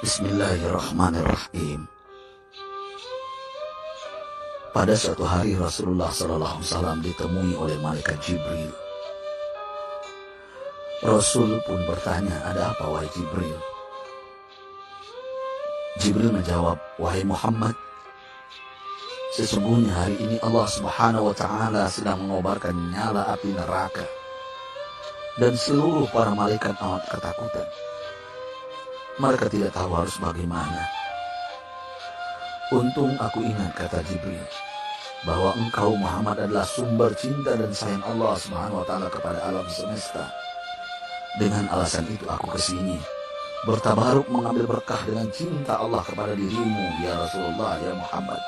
Bismillahirrahmanirrahim. Pada suatu hari Rasulullah SAW ditemui oleh malaikat Jibril. Rasul pun bertanya, "Ada apa wahai Jibril?" Jibril menjawab, "Wahai Muhammad, sesungguhnya hari ini Allah Subhanahu wa Ta'ala sedang mengobarkan nyala api neraka, dan seluruh para malaikat amat ketakutan. Mereka tidak tahu harus bagaimana. Untung aku ingat," kata Jibril, "bahwa engkau Muhammad adalah sumber cinta dan sayang Allah Subhanahu wa Ta'ala kepada alam semesta. Dengan alasan itu aku kesini, bertabaruk mengambil berkah dengan cinta Allah kepada dirimu, ya Rasulullah, ya Muhammad."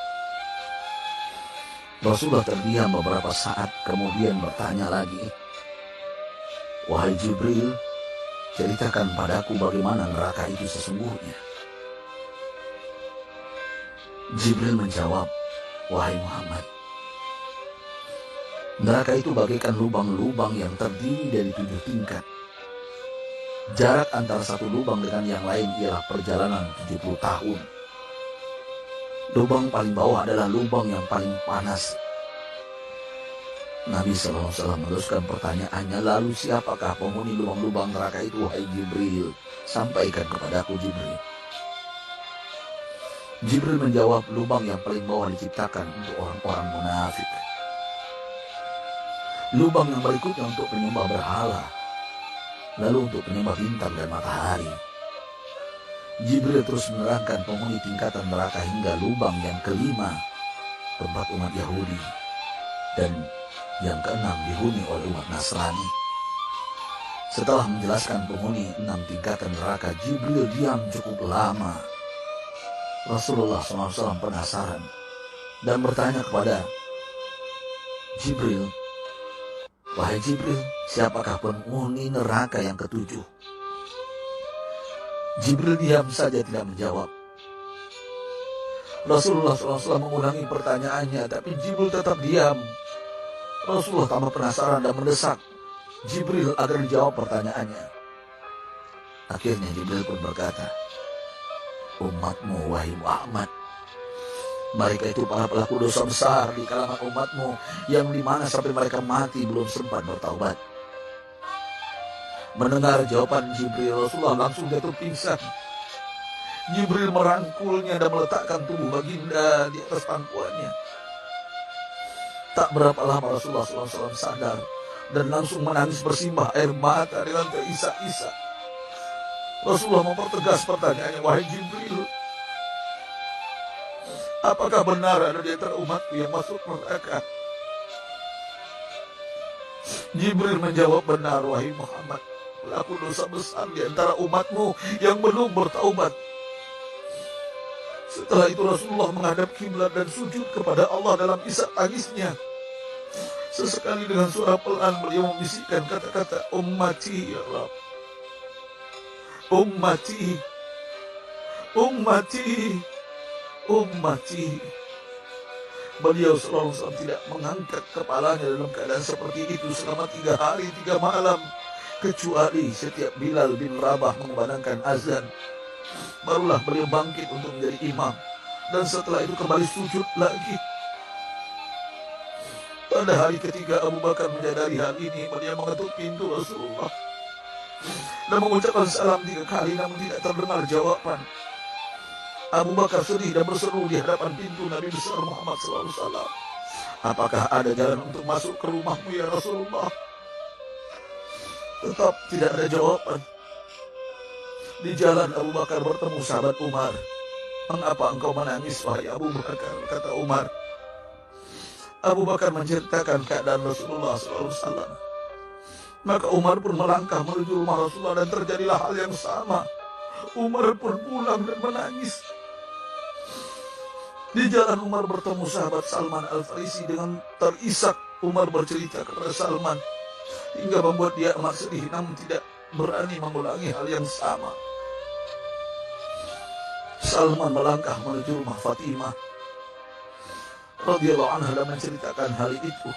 Rasulullah terdiam beberapa saat, kemudian bertanya lagi, "Wahai Jibril, ceritakan padaku bagaimana neraka itu sesungguhnya." Jibril menjawab, "Wahai Muhammad, neraka itu bagaikan lubang-lubang yang terdiri dari 7 tingkat. Jarak antara satu lubang dengan yang lain ialah perjalanan 70 tahun. Lubang paling bawah adalah lubang yang paling panas." Nabi SAW meneruskan pertanyaannya, "Lalu siapakah penghuni lubang-lubang neraka itu, wahai Jibril? Sampaikan kepadaku, Jibril." Jibril menjawab, "Lubang yang paling bawah diciptakan untuk orang-orang munafik. Lubang yang berikutnya untuk penyembah berhala, lalu untuk penyembah bintang dan matahari." Jibril terus menerangkan penghuni tingkatan neraka hingga lubang yang kelima, tempat umat Yahudi, dan yang keenam dihuni oleh umat Nasrani. Setelah menjelaskan penghuni 6 tingkatan neraka, Jibril diam cukup lama. Rasulullah SAW penasaran dan bertanya kepada Jibril, "Wahai Jibril, siapakah penghuni neraka yang ketujuh?" Jibril diam saja tidak menjawab. Rasulullah SAW mengulangi pertanyaannya, tapi Jibril tetap diam. Rasulullah tambah penasaran dan mendesak Jibril agar dijawab pertanyaannya. Akhirnya Jibril pun berkata, "Umatmu, wahai Muhammad, mereka itu para pelaku dosa besar di kalangan umatmu, yang dimana sampai mereka mati belum sempat bertaubat." Mendengar jawaban Jibril, Rasulullah langsung jatuh pingsan. Jibril merangkulnya dan meletakkan tubuh baginda di atas pangkuannya. Tak berapa lama Rasulullah SAW sadar dan langsung menangis bersimbah air mata dengan terisak-isak. Rasulullah mempertegas pertanyaannya, "Wahai Jibril, apakah benar ada di antara umatku yang masuk neraka?" Jibril menjawab, "Benar, wahai Muhammad, pelaku dosa besar di antara umatmu yang belum bertaubat." Setelah itu Rasulullah menghadap kiblat dan sujud kepada Allah dalam isak tangisnya. Sesekali dengan suara pelan beliau membisikkan kata-kata, "Ummati ya Rabb, ummati, ummati, ummati." Beliau SAW tidak mengangkat kepalanya dalam keadaan seperti itu selama 3 hari 3 malam, kecuali setiap Bilal bin Rabah mengumandangkan azan, barulah beliau bangkit untuk menjadi imam, dan setelah itu kembali sujud lagi. Pada hari ketiga Abu Bakar menyadari hal ini, beliau mengetuk pintu Rasulullah dan mengucapkan salam 3 kali, namun tidak terdengar jawaban. Abu Bakar sedih dan berseru di hadapan pintu Nabi besar Muhammad SAW, "Apakah ada jalan untuk masuk ke rumahmu ya Rasulullah?" Tetap tidak ada jawaban. Di jalan Abu Bakar bertemu sahabat Umar. "Mengapa engkau menangis, wahai Abu Bakar?" kata Umar. Abu Bakar menceritakan keadaan Rasulullah SAW. Maka Umar pun melangkah menuju rumah Rasulullah dan terjadilah hal yang sama. Umar pun pulang dan menangis. Di jalan Umar bertemu sahabat Salman Al-Farisi. Dengan terisak Umar bercerita kepada Salman hingga membuat dia amat sedih, namun tidak berani mengulangi hal yang sama. Salman melangkah menuju rumah Fatimah radhiyallahu anha dan menceritakan hal itu.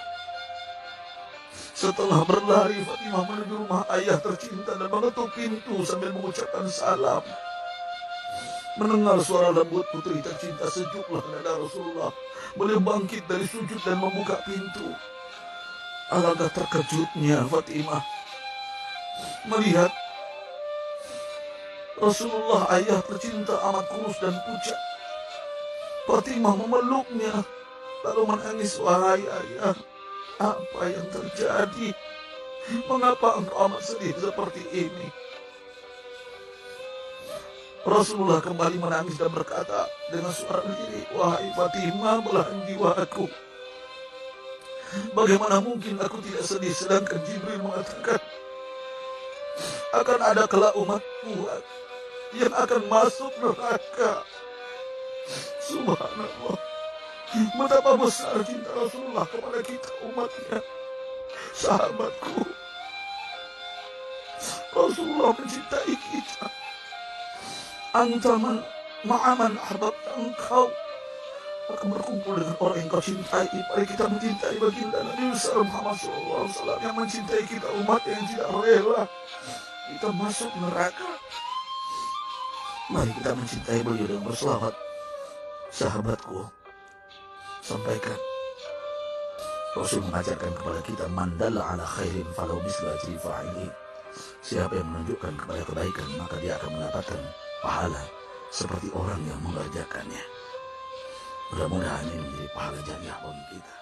Setelah berlari, Fatimah menuju rumah ayah tercinta dan mengetuk pintu sambil mengucapkan salam. Mendengar suara lembut putri tercinta, sejuklah dada Rasulullah. Beliau bangkit dari sujud dan membuka pintu. Alangkah terkejutnya Fatimah melihat Rasulullah, ayah tercinta, amat kurus dan pucat. Fatimah memeluknya lalu menangis. Wahai ayah, apa yang terjadi? Mengapa engkau amat sedih seperti ini? Rasulullah kembali menangis dan berkata dengan suara lirih, wahai Fatimah, belahan jiwaku, bagaimana mungkin aku tidak sedih sedangkan Jibril mengatakan akan ada kelak umatku yang akan masuk neraka. Subhanallah, betapa besar cinta Rasulullah kepada kita umatnya. Sahabatku, Rasulullah mencintai kita. Antaman ma'aman ahbabta, engkau akan berkumpul dengan orang yang kau cintai. Mari kita mencintai baginda Nabi besar Muhammad SAW yang mencintai kita, umat yang tidak rela kita masuk neraka. Mari kita mencintai beliau dan berselawat. Sahabatku, sampaikan, Rasul mengajarkan kepada kita, mandala ala khairin falau misla ajri fa'ili. Siapa yang menunjukkan kepada kebaikan, maka dia akan mendapatkan pahala seperti orang yang mengerjakannya. Mudah-mudahan ini menjadi pahala jariah bagi kita.